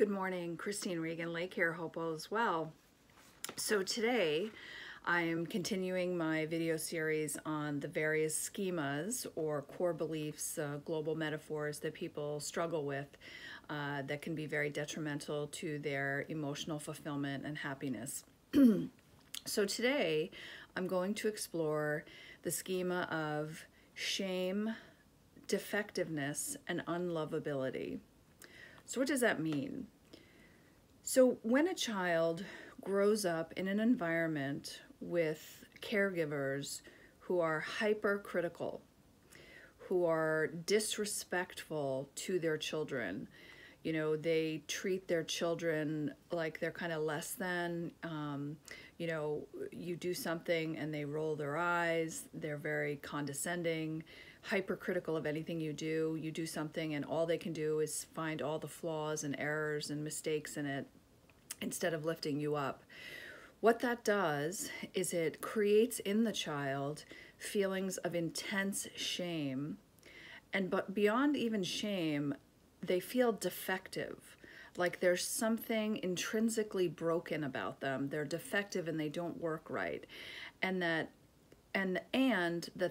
Good morning, Christine Regan, Lake here, hope all is well. So today I am continuing my video series on the various schemas or core beliefs, global metaphors that people struggle with that can be very detrimental to their emotional fulfillment and happiness. So today I'm going to explore the schema of shame, defectiveness, and unlovability. So what does that mean? So when a child grows up in an environment with caregivers who are hypercritical, who are disrespectful to their children, you know, they treat their children like they're kind of less than, you know, you do something and they roll their eyes, they're very condescending, hypercritical of anything you do something and all they can do is find all the flaws and errors and mistakes in it instead of lifting you up. What that does is it creates in the child feelings of intense shame, but beyond even shame, they feel defective, like there's something intrinsically broken about them. They're defective and they don't work right, and that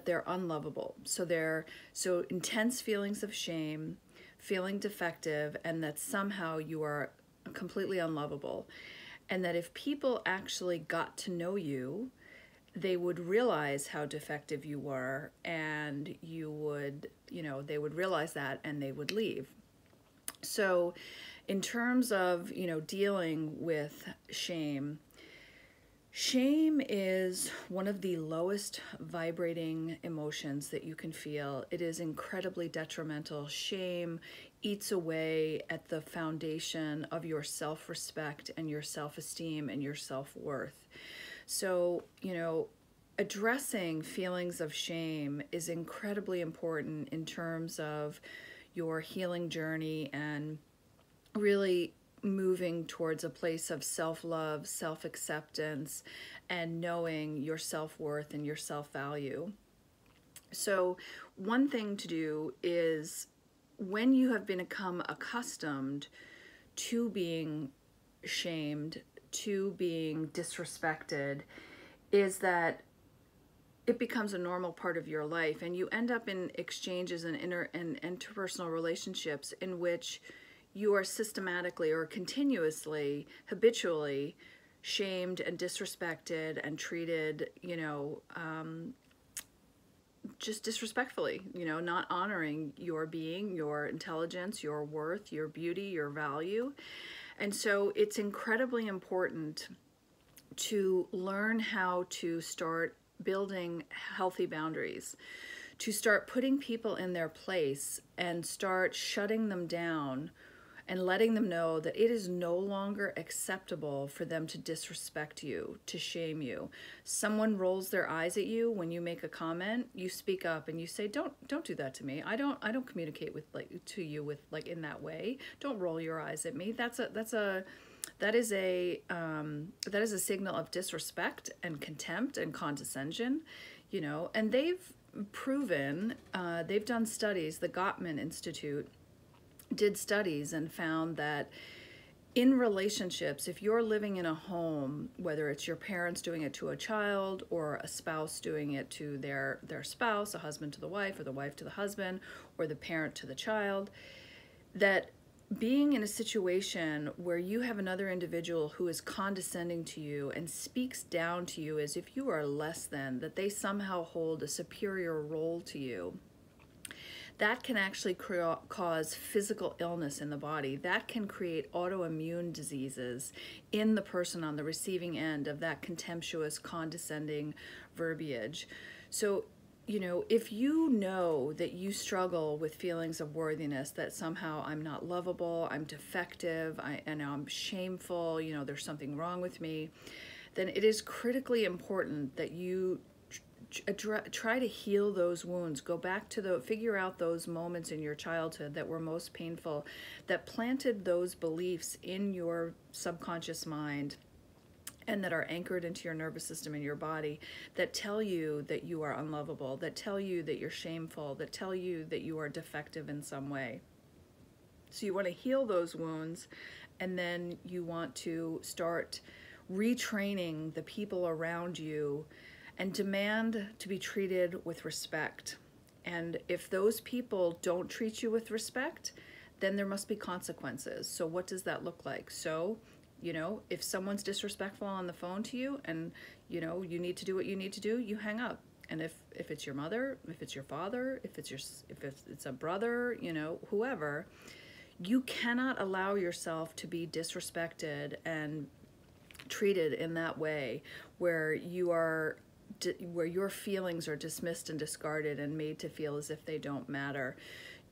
they're unlovable. So intense feelings of shame, feeling defective, and that somehow you are completely unlovable. And that if people actually got to know you, they would realize how defective you were, and you would, you know, they would realize that and they would leave. So in terms of, you know, dealing with shame, shame is one of the lowest vibrating emotions that you can feel. It is incredibly detrimental. Shame eats away at the foundation of your self-respect and your self-esteem and your self-worth. So, you know, addressing feelings of shame is incredibly important in terms of your healing journey and really moving towards a place of self-love, self-acceptance, and knowing your self-worth and your self-value. So one thing to do is, when you have become accustomed to being shamed, to being disrespected, is that it becomes a normal part of your life, and you end up in exchanges and interpersonal relationships in which you are systematically or continuously, habitually shamed and disrespected and treated, you know, just disrespectfully, you know, not honoring your being, your intelligence, your worth, your beauty, your value. And so it's incredibly important to learn how to start building healthy boundaries, to start putting people in their place and start shutting them down and letting them know that it is no longer acceptable for them to disrespect you, to shame you. Someone rolls their eyes at you when you make a comment, you speak up and you say, don't do that to me. I don't communicate with to you with in that way. Don't roll your eyes at me. That is a signal of disrespect and contempt and condescension, you know. And they've proven, they've done studies, the Gottman Institute did studies and found that in relationships, if you're living in a home, whether it's your parents doing it to a child or a spouse doing it to their spouse, a husband to the wife or the wife to the husband or the parent to the child, that being in a situation where you have another individual who is condescending to you and speaks down to you as if you are less than, that they somehow hold a superior role to you, that can actually cause physical illness in the body. That can create autoimmune diseases in the person on the receiving end of that contemptuous, condescending verbiage. So, you know, if you know that you struggle with feelings of worthiness, that somehow I'm not lovable, I'm defective, I'm shameful, you know, there's something wrong with me, then it is critically important that you try to heal those wounds. Go back to figure out those moments in your childhood that were most painful, that planted those beliefs in your subconscious mind and that are anchored into your nervous system and your body, that tell you that you are unlovable, that tell you that you're shameful, that tell you that you are defective in some way. So you want to heal those wounds, and then you want to start retraining the people around you and demand to be treated with respect. And if those people don't treat you with respect, then there must be consequences. So what does that look like? So, you know, if someone's disrespectful on the phone to you and, you know, you need to do what you need to do, you hang up. And if it's your mother, if it's your father, if it's a brother, you know, whoever, you cannot allow yourself to be disrespected and treated in that way where your feelings are dismissed and discarded and made to feel as if they don't matter.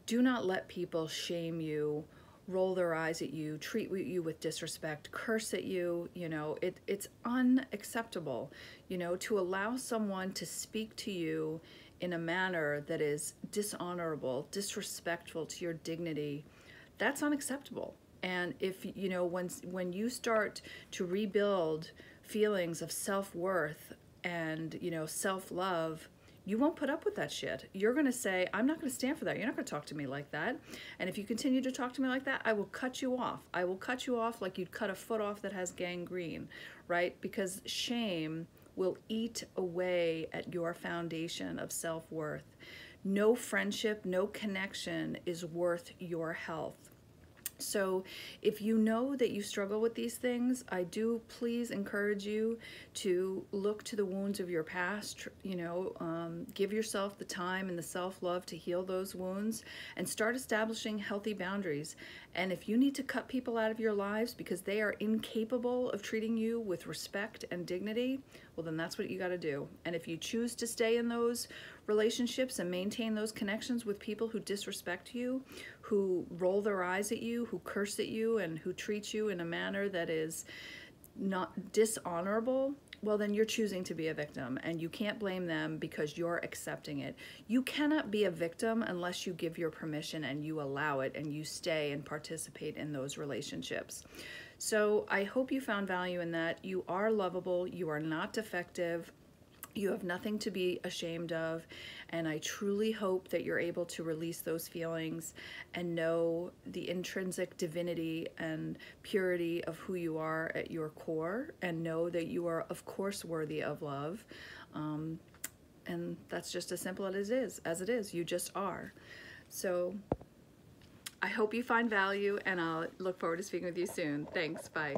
Do not let people shame you, roll their eyes at you, treat you with disrespect, curse at you. You know, it's unacceptable, you know, to allow someone to speak to you in a manner that is dishonorable, disrespectful to your dignity. That's unacceptable. And if, you know, when you start to rebuild feelings of self-worth and, you know, self-love, you won't put up with that shit. You're going to say, I'm not going to stand for that. You're not going to talk to me like that. And if you continue to talk to me like that, I will cut you off. I will cut you off like you'd cut a foot off that has gangrene, right? Because shame will eat away at your foundation of self-worth. No friendship, no connection is worth your health. So if you know that you struggle with these things, I do please encourage you to look to the wounds of your past, you know, give yourself the time and the self-love to heal those wounds and start establishing healthy boundaries. And if you need to cut people out of your lives because they are incapable of treating you with respect and dignity, well, then that's what you got to do. And if you choose to stay in those relationships and maintain those connections with people who disrespect you, who roll their eyes at you, who curse at you, and who treat you in a manner that is not dishonorable, well, then you're choosing to be a victim, and you can't blame them because you're accepting it. You cannot be a victim unless you give your permission and you allow it and you stay and participate in those relationships. So I hope you found value in that. You are lovable. You are not defective. You have nothing to be ashamed of, and I truly hope that you're able to release those feelings and know the intrinsic divinity and purity of who you are at your core, and know that you are, of course, worthy of love. And that's just as simple as it is. You just are. So I hope you find value, and I'll look forward to speaking with you soon. Thanks. Bye.